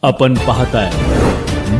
आपण पाहताय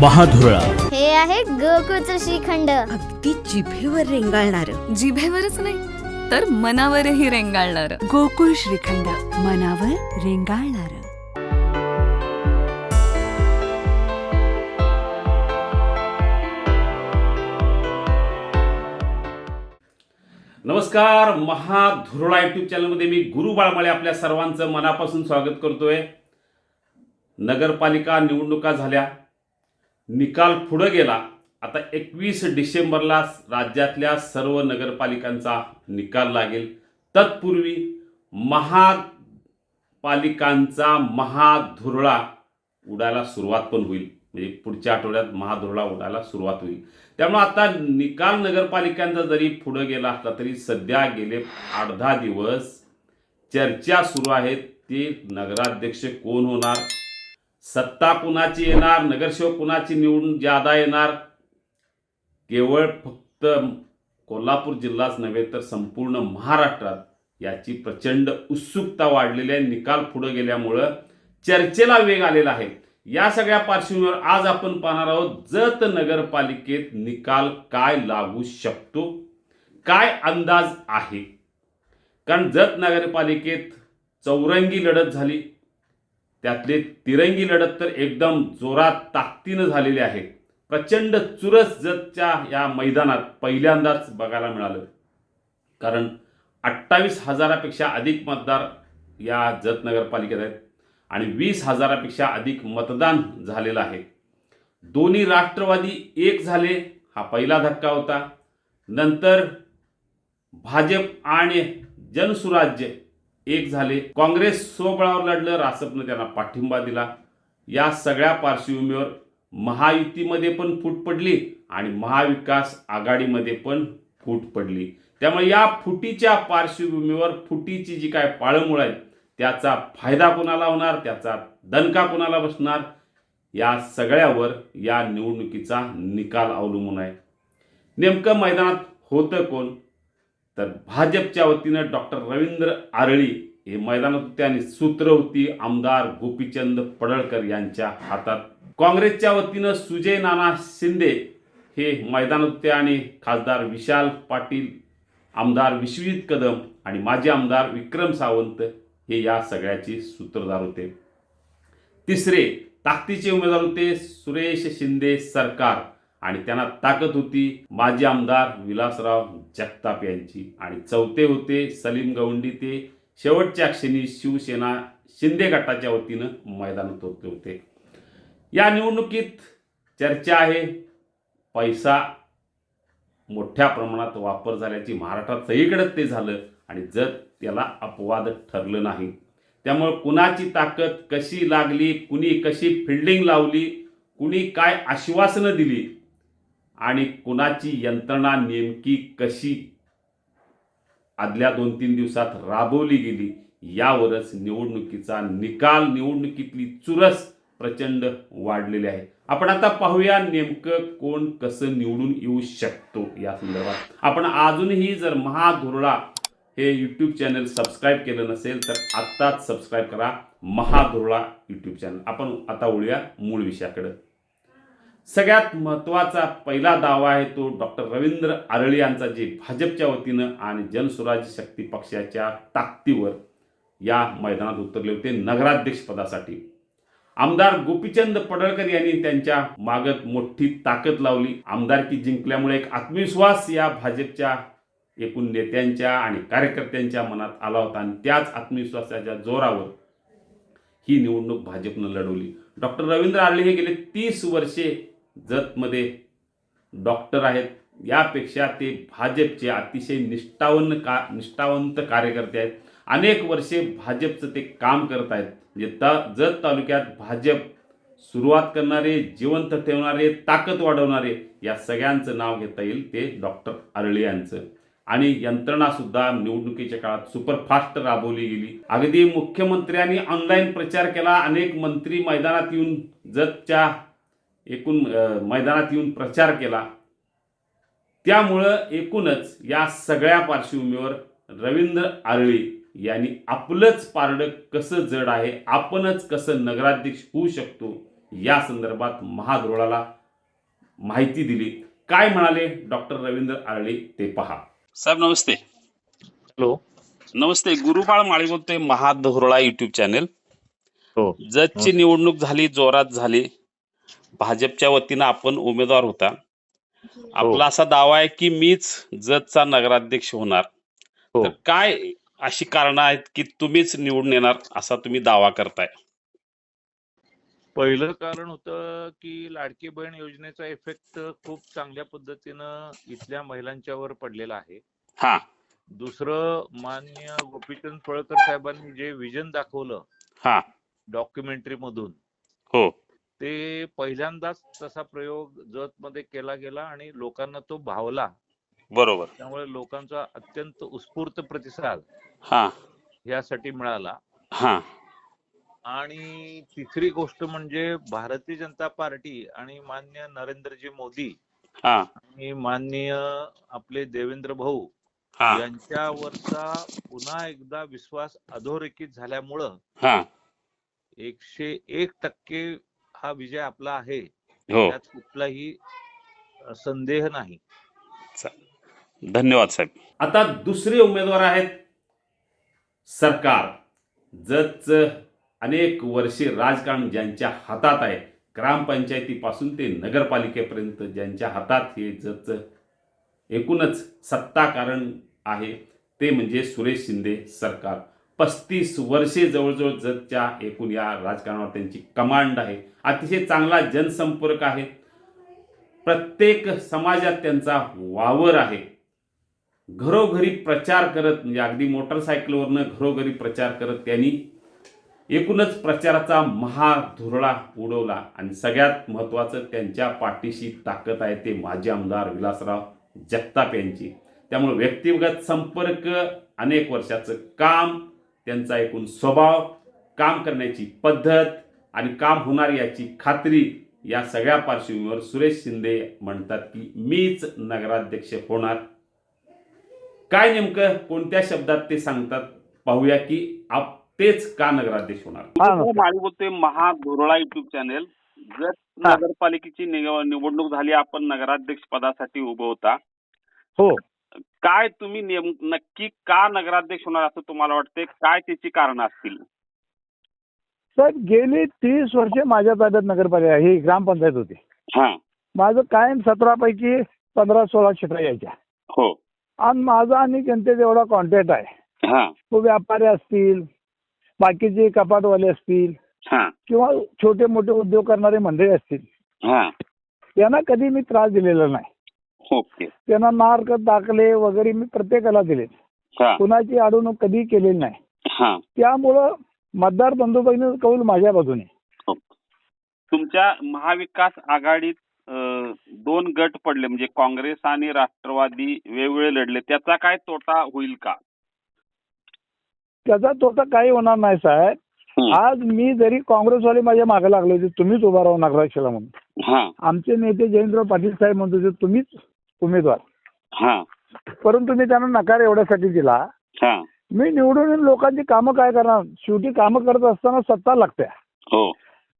महाधुरळा. हे आहे गोकुळचं श्रीखंड. अगदी जिभेवर रेंगाळणार. जिभेवरच नाही तर मनावरही रेंगाळणार. गोकुळ श्रीखंड, मनावर रेंगाळणार. नमस्कार. महाधुरळा यूट्यूब चॅनलमध्ये मी गुरु बाळमाळे आपल्या सर्वांचं मनापासून स्वागत करतोय. नगरपालिका निवडणुका झाल्या, निकाल पुढे गेला. आता 21 डिसेंबरला राज्यातल्या सर्व नगरपालिकांचा निकाल लागेल. तत्पूर्वी महापालिकांचा महाधुरळा उडायला सुरुवात पण होईल. म्हणजे पुढच्या आठवड्यात महाधुरळा उडायला सुरुवात होईल. त्यामुळे आता निकाल नगरपालिकांचा जरी पुढे गेला असला तरी सध्या गेले 8-10 दिवस चर्चा सुरू आहेत. ते नगराध्यक्ष कोण होणार, सत्ता कुणाची येणार, नगरसेवक कुणाची निवडून ज्यादा येणार. केवळ फक्त कोल्हापूर जिल्हाच नव्हे तर संपूर्ण महाराष्ट्रात याची प्रचंड उत्सुकता वाढलेली आहे. निकाल पुढे गेल्यामुळं चर्चेला वेग आलेला आहे. या सगळ्या पार्श्वभूमीवर आज आपण पाहणार आहोत जत नगरपालिकेत निकाल काय लागू शकतो, काय अंदाज आहे. कारण जत नगरपालिकेत चौरंगी लढत झाली, त्यातले तिरंगी लढत तर एकदम जोरात ताकदीनं झालेली आहे. प्रचंड चुरस जतच्या या मैदानात पहिल्यांदाच बघायला मिळालं. कारण 28,000पेक्षा अधिक मतदार या जत नगरपालिकेत आहेत आणि 20,000पेक्षा अधिक मतदान झालेलं आहे. दोन्ही राष्ट्रवादी एक झाले, हा पहिला धक्का होता. नंतर भाजप आणि जनसुराज्य एक झाले. काँग्रेस स्वबळावर लढलं, रासपनं त्यांना पाठिंबा दिला. या सगळ्या पार्श्वभूमीवर महायुतीमध्ये पण फूट पडली आणि महाविकास आघाडीमध्ये पण फूट पडली. त्यामुळे या फुटीच्या पार्श्वभूमीवर फुटीची जी काय पाळंमुळं आहेत त्याचा फायदा कोणाला होणार, त्याचा दणका कोणाला बसणार, या सगळ्यावर या निवडणुकीचा निकाल अवलंबून आहे. नेमकं मैदानात होतं कोण, तर भाजपच्या वतीनं डॉक्टर रवींद्र आरळी हे मैदानात होते आणि सूत्र होती आमदार गोपीचंद पडळकर यांच्या हातात. काँग्रेसच्या वतीनं सुजय नाना शिंदे हे मैदानात होते आणि खासदार विशाल पाटील, आमदार विश्वजित कदम आणि माजी आमदार विक्रम सावंत हे या सगळ्याचे सूत्रधार होते. तिसरे ताकदीचे उमेदवार होते सुरेश शिंदे सरकार आणि त्यांना ताकद होती माजी आमदार विलासराव जगताप यांची. आणि चौथे होते सलीम गवंडी, ते शेवटच्या क्षणी शिवसेना शिंदे गटाच्या वतीनं मैदानात होते. या निवडणुकीत चर्चा आहे पैसा मोठ्या प्रमाणात वापर झाल्याची. महाराष्ट्रात सगळीकडे ते झालं आणि जर त्याला अपवाद ठरलं नाही. त्यामुळे कुणाची ताकद कशी लागली, कुणी कशी फिल्डिंग लावली, कुणी काय आश्वासनं दिली आणि कुणाची यंत्रणा नेमकी कशी आदल्या 2-3 दिवसात राबवली गेली यावरच निवडणुकीचा निकाल, निवडणुकीतली चुरस प्रचंड वाढलेली आहे. आपण आता पाहूया नेमकं कोण कसं निवडून येऊ शकतो या संदर्भात. आपण अजूनही जर महाधुरळा हे यूट्यूब चॅनल सबस्क्राईब केलं नसेल तर आत्ताच सबस्क्राईब करा, महाधुरळा यूट्यूब चॅनल. आपण आता वळूया मूळ विषयाकडे. सगळ्यात महत्त्वाचा पहिला दावा आहे तो डॉक्टर रवींद्र आरळी यांचा, जे भाजपच्या वतीनं आणि जनसुराज्य शक्ती पक्षाच्या ताकदीवर या मैदानात उतरले होते नगराध्यक्ष पदासाठी. आमदार गोपीचंद पडळकर यांनी त्यांच्या मागत मोठी ताकद लावली. आमदारकी जिंकल्यामुळे एक आत्मविश्वास या भाजपच्या एकूण नेत्यांच्या आणि कार्यकर्त्यांच्या मनात आला होता आणि त्याच आत्मविश्वासाच्या जोरावर ही निवडणूक भाजपनं लढवली. डॉक्टर रवींद्र आरळी हे गेले 30 वर्षे जतमध्ये डॉक्टर आहेत. यापेक्षा ते भाजपचे अतिशय निष्ठावंत कार्यकर्ते आहेत. अनेक वर्षे भाजपचं ते काम करत आहेत. म्हणजे जत तालुक्यात भाजप सुरुवात करणारे, जिवंत ठेवणारे, ताकद वाढवणारे या सगळ्यांचं नाव घेता येईल ते डॉक्टर आरळी यांचं. आणि यंत्रणासुद्धा निवडणुकीच्या काळात सुपरफास्ट राबवली गेली. अगदी मुख्यमंत्र्यांनी ऑनलाईन प्रचार केला. अनेक मंत्री मैदानात येऊन जतच्या एकूण मैदानात येऊन प्रचार केला. त्यामुळं एकूणच या सगळ्या पार्श्वभूमीवर रवींद्र आरळी यांनी आपलंच पारडं कसं जड आहे, आपणच कसं नगराध्यक्ष होऊ शकतो या संदर्भात महाधुरळाला माहिती दिली. काय म्हणाले डॉक्टर रवींद्र आरळे ते पहा. साहेब नमस्ते. हॅलो. नमस्ते. गुरुबाळ माळी बोलतोय, महाधुरळा युट्यूब चॅनेल. हो. जतची निवडणूक झाली, जोरात झाली. भाजपच्या वतीनं आपण उमेदवार होता. आपला असा दावा आहे की मीच जतचा नगराध्यक्ष होणार. हो. तर काय अशी कारणं आहेत की तुम्हीच निवडून येणार असा तुम्ही दावा करताय? पहिलं कारण होतं की लाडकी बहीण योजनेचा इफेक्ट खूप चांगल्या पद्धतीनं इथल्या महिलांच्यावर पडलेला आहे. हा. दुसरं, माननीय गोपीचंद पळकर साहेबांनी जे विजन दाखवलं हा. डॉक्युमेंटरी मधून, हो. ते पहिल्यांदाच तसा प्रयोग जत मध्ये केला गेला आणि लोकांना तो भावला. बरोबर. त्यामुळे लोकांचा अत्यंत उत्स्फूर्त प्रतिसाद हा. यासाठी मिळाला. हा. आणि तिसरी गोष्ट म्हणजे भारतीय जनता पार्टी आणि माननीय नरेंद्रजी मोदी हा. आणि माननीय आपले देवेंद्र भाऊ हा. यांच्यावरचा पुन्हा एकदा विश्वास अधोरेखित झाल्यामुळं हा. 101% हा विजय आपला आहे, हो. त्यात कुठलाही संदेह नाही. धन्यवाद साहेब. आता दुसरे उमेदवार आहेत सरकार. जतचं अनेक वर्षे राजकारण ज्यांच्या हातात आहे, ग्रामपंचायतीपासून ते नगरपालिकेपर्यंत ज्यांच्या हातात हे जतचं एकूणच सत्ता कारण आहे, ते म्हणजे सुरेश शिंदे सरकार. 35 वर्षे जवळजवळ जतच्या एकूण या राजकारणावर त्यांची कमांड आहे. अतिशय चांगला जनसंपर्क आहे. प्रत्येक समाजात त्यांचा वावर आहे. घरोघरी प्रचार करत, म्हणजे अगदी मोटरसायकलवरनं घरोघरी प्रचार करत त्यांनी एकूणच प्रचाराचा महाधुरळा उडवला. आणि सगळ्यात महत्त्वाचं, त्यांच्या पाठीशी ताकद आहे ते माजी आमदार विलासराव जगताप यांची. त्यामुळे व्यक्तिगत संपर्क, अनेक वर्षाचं काम, त्यांचा एकूण स्वभाव, काम करण्याची पद्धत आणि काम होणार याची खात्री, या सगळ्या पार्श्वभूमीवर सुरेश शिंदे म्हणतात की मीच नगराध्यक्ष होणार. काय नेमकं कोणत्या शब्दात ते सांगतात पाहूया की तेच का नगराध्यक्ष होणार. माळी बोलतोय, महाधुरळा युट्यूब चॅनेल. जर नगरपालिकेची निवडणूक झाली, आपण नगराध्यक्ष पदासाठी उभं होता. हो. काय तुम्ही नक्की का नगराध्यक्ष होणार असं तुम्हाला वाटतंय? काय त्याची कारण असतील? साहेब, गेली 30 वर्षे माझ्या ताब्यात नगरपालिका ही ग्रामपंचायत होती. हा. माझं कायम 17 पैकी 15-16 क्षेत्र यायच्या. हो. आणि माझा आणि जनतेचा एवढा कॉन्टॅक्ट आहे. हा. तो व्यापारी असतील, बाकीचे कपाटवाले असतील, हा. किंवा छोटे मोठे उद्योग करणारे मंडळी असतील, हा. त्यांना कधी मी त्रास दिलेला नाही. ओके. त्यांना मार्क, दाखले वगैरे मी प्रत्येकाला दिलेत. हा. कुणाची अडवणूक कधी केलेली नाही. हा. त्यामुळं मतदार बंधूभगिनी कौल माझ्या बाजूने. तुमच्या महाविकास आघाडीत 2 गट पडले, म्हणजे काँग्रेस आणि राष्ट्रवादी वेगवेगळे लढले. त्याचा काय तोटा होईल का? त्याचा तोटा काही होणार नाही साहेब. आज मी जरी काँग्रेसवाले माझ्या मागे लागले होते, तुम्हीच उभा राहू नगराध्यक्षला म्हणून, हा. आमचे नेते जयेंद्र पाटील साहेब म्हणत होते तुम्हीच उमेदवार, हा. परंतु मी त्यांना नकार एवढ्यासाठी दिला, हा. मी निवडून येऊन लोकांची कामं काय करणार, शेवटी कामं करत असताना सत्ता लागते. हो.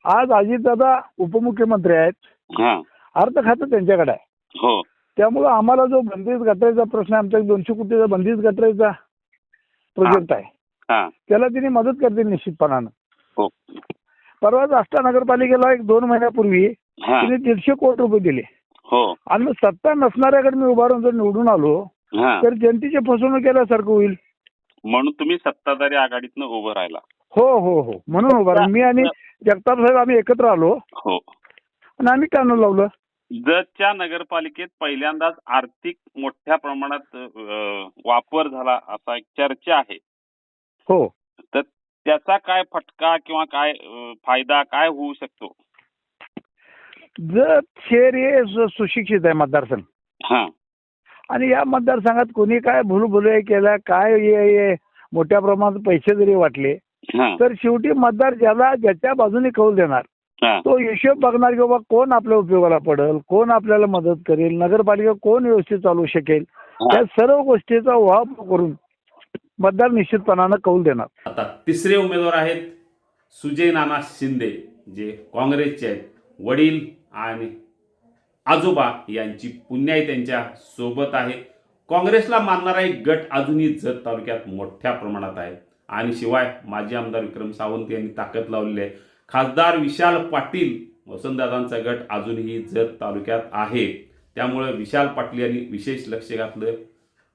आज अजितदादा उपमुख्यमंत्री आहेत, हा. अर्थ खातं त्यांच्याकडे आहे. हो. त्यामुळं आम्हाला जो बंदिस्त गटारीचा प्रश्न आहे, आमचा 200 कोटीचा बंदिस्त गटारीचा प्रोजेक्ट आहे, हा. त्याला तिने मदत करतील निश्चितपणानं. हो. परवाच आष्टा नगरपालिकेला 1-2 महिन्यापूर्वी हा. तिने 150 कोटी रुपये दिले. हो. आणि मग सत्ता नसणाऱ्याकडे मी उभा राहून जर निवडून आलो हा. तर जनतेची फसवणूक केल्यासारखं होईल. म्हणून तुम्ही सत्ताधारी आघाडीतनं उभं राहिला. हो हो हो, म्हणून उभा राहिलो. मी आणि जगताप साहेब आम्ही एकत्र आलो हो. आणि आम्ही कानं लावलं. जतच्या नगरपालिकेत पहिल्यांदाच आर्थिक मोठ्या प्रमाणात वापर झाला असा एक चर्चा आहे. हो. तर त्याचा काय फटका किंवा काय फायदा काय होऊ शकतो? जत शहर हे सुशिक्षित आहे मतदारसंघ, हा. आणि या मतदारसंघात कोणी काय भूलभुलैया केला, काय मोठ्या प्रमाणात पैसे जरी वाटले, हा. तर शेवटी मतदार ज्याच्या बाजूने कौल देणार, हा. तो हिशोब बघणार की बाबा कोण आपल्या उपयोगाला पडेल, कोण आपल्याला मदत करेल, नगरपालिका कोण व्यवस्थित चालू शकेल, या सर्व गोष्टीचा वापर करून मतदार निश्चितपणानं कौल देणार. आता तिसरे उमेदवार आहेत सुजय नाना शिंदे. जे काँग्रेसचे आहेत, वडील आणि आजोबा यांची पुण्याई त्यांच्या सोबत आहे. काँग्रेसला मानणारा एक गट अजूनही जत तालुक्यात मोठ्या प्रमाणात आहे आणि शिवाय माजी आमदार विक्रम सावंत यांनी ताकद लावलेली आहे. खासदार विशाल पाटील वसंतदादांचा गट अजूनही जत तालुक्यात आहे. त्यामुळे विशाल पाटील यांनी विशेष लक्ष घातलं.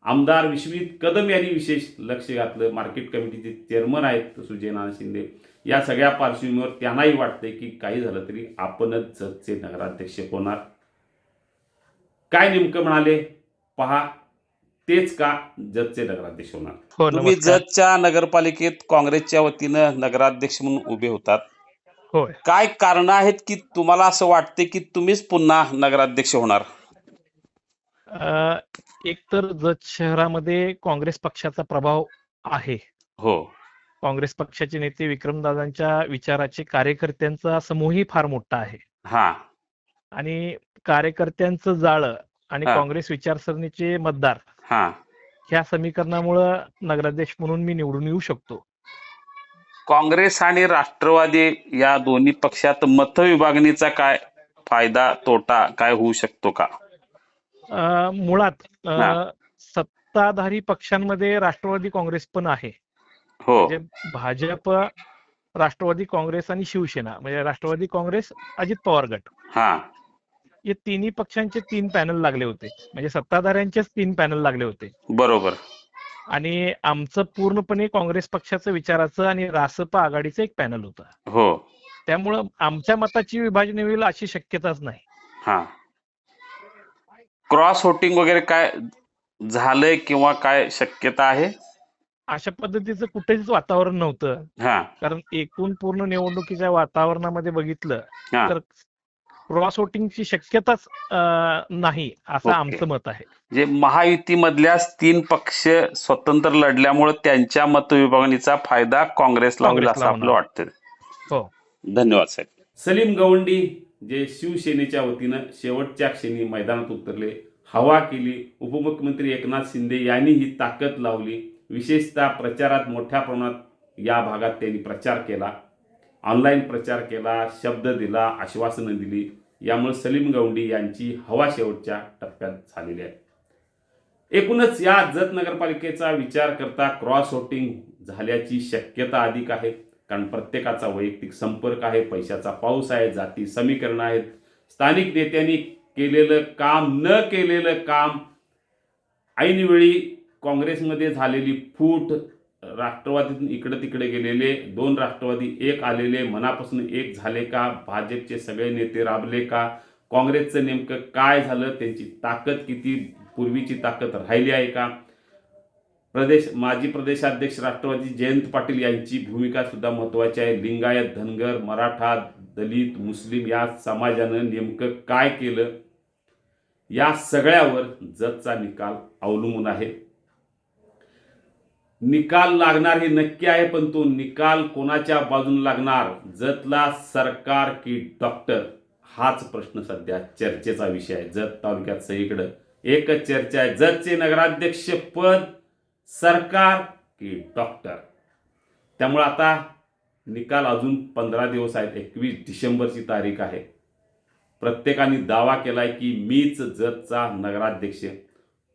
आमदार विश्वजित कदम यांनी विशेष लक्ष घातलं. मार्केट कमिटीचे चेअरमन आहेत सुजय नाना शिंदे. या सगळ्या पार्श्वभूमीवर त्यांनाही वाटतंय की काही झालं तरी आपणच जतचे नगराध्यक्ष होणार. काय नेमकं म्हणाले पहा. तेच का जतचे नगराध्यक्ष होणार. तुम्ही जतच्या नगरपालिकेत काँग्रेसच्या वतीनं नगराध्यक्ष म्हणून उभे होतात. होय. काय कारण आहेत की तुम्हाला असं वाटते की तुम्हीच पुन्हा नगराध्यक्ष होणार. एक तर जत शहरामध्ये काँग्रेस पक्षाचा प्रभाव आहे. हो. काँग्रेस पक्षाचे नेते विक्रमदादांच्या विचाराचे कार्यकर्त्यांचा समूहही फार मोठा आहे हा. आणि कार्यकर्त्यांचं जाळं आणि हा. काँग्रेस विचारसरणीचे मतदार हा. ह्या समीकरणामुळं नगराध्यक्ष म्हणून मी निवडून येऊ शकतो. काँग्रेस आणि राष्ट्रवादी या दोन्ही पक्षात मतविभागणीचा काय फायदा तोटा काय होऊ शकतो का. मुळात हा. सत्ताधारी पक्षांमध्ये राष्ट्रवादी काँग्रेस पण आहे. हो. म्हणजे भाजप, राष्ट्रवादी काँग्रेस आणि शिवसेना म्हणजे राष्ट्रवादी काँग्रेस, अजित पवार गट, हा. हे तिन्ही पक्षांचे 3 पॅनल लागले होते. म्हणजे सत्ताधाऱ्यांचेच 3 पॅनल लागले होते. बरोबर. आणि आमचं पूर्णपणे काँग्रेस पक्षाचं विचाराचं आणि रासपा आघाडीचं एक पॅनल होतं. हो. त्यामुळं आमच्या मताची विभाजन होईल अशी शक्यताच नाही. हा. क्रॉस वोटिंग वगैरे काय झालंय किंवा काय शक्यता आहे. अशा पद्धतीचं कुठेच वातावरण नव्हतं. हा. कारण एकूण पूर्ण निवडणुकीच्या वातावरणामध्ये बघितलं हा. तर क्रॉस वोटिंगची शक्यताच नाही असं ओके. आमचं मत आहे. जे महायुतीमधल्या 3 पक्ष स्वतंत्र लढल्यामुळे त्यांच्या मतविभागणीचा फायदा काँग्रेसला होईल असं काँग्रेसला आपलं वाटतं. हो. धन्यवाद साहेब. सलीम गवंडी जे शिवसेनेच्या वतीनं शेवटच्या क्षणी मैदानात उतरले, हवा केली. उपमुख्यमंत्री एकनाथ शिंदे यांनी ही ताकद लावली. विशेषतः प्रचारात मोठ्या प्रमाणात या भागात त्यांनी प्रचार केला, ऑनलाईन प्रचार केला, शब्द दिला, आश्वासनं दिली. यामुळे सलीम गवंडी यांची हवा शेवटच्या टप्प्यात झालेली आहे. एकूणच या जत नगरपालिकेचा विचार करता क्रॉस वोटिंग झाल्याची शक्यता अधिक आहे. कारण प्रत्येकाचा वैयक्तिक संपर्क आहे, पैशाचा पाऊस आहे, जाती समीकरणं आहेत, स्थानिक नेत्यांनी केलेलं काम, न केलेलं काम, ऐनवेळी काँग्रेसमध्ये झालेली फूट, राष्ट्रवादीतून इकडे तिकडे गेलेले 2 राष्ट्रवादी एक आलेले, मनापासून एक झाले का, भाजपचे सगळे नेते राबले का, काँग्रेसचं नेमकं काय झालं, त्यांची ताकद किती पूर्वीची ताकद राहिली आहे का. माजी प्रदेशाध्यक्ष राष्ट्रवादी जयंत पाटील यांची भूमिका सुद्धा महत्त्वाची आहे. लिंगायत, धनगर, मराठा, दलित, मुस्लिम या समाजानं नेमकं काय केलं या सगळ्यावर जतचा निकाल अवलंबून आहे. निकाल लागणार हे नक्की आहे, पण तो निकाल कोणाच्या बाजूने लागणार, जतला सरकार की डॉक्टर, हाच प्रश्न सध्या चर्चेचा विषय आहे. जत तालुक्यात सगळीकडे एकच चर्चा आहे, जतचे नगराध्यक्ष पद सरकार की डॉक्टर. त्यामुळे आता निकाल अजून 15 दिवस आहेत. 21 डिसेंबरची तारीख आहे. प्रत्येकाने दावा केलाय की मीच जतचा नगराध्यक्ष.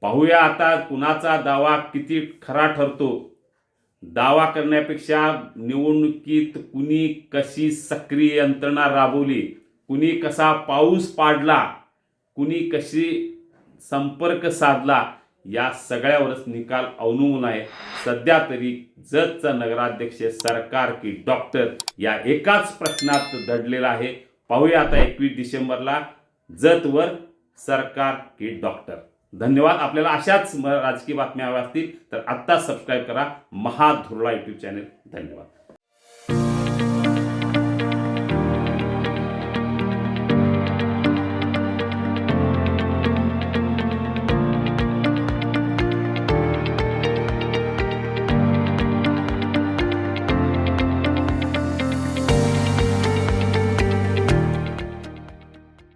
पाहूया आता कुणाचा दावा किती खरा ठरतो. दावा करण्यापेक्षा निवडणुकीत कुणी कशी सक्रिय यंत्रणा राबवली, कुणी कसा पाऊस पाडला, कुणी कशी संपर्क साधला, या सगळ्यावरच निकाल अवलंबून आहे. सध्या तरी जतचा नगराध्यक्ष सरकार की डॉक्टर या एकाच प्रश्नात दडलेला आहे. पाहूया आता 21 डिसेंबरला जतवर सरकार की डॉक्टर. धन्यवाद. आपल्याला अशाच राजकीय बातम्या हव्या असतील तर आत्ता सबस्क्राईब करा महाधुरळा यूट्यूब चॅनल. धन्यवाद.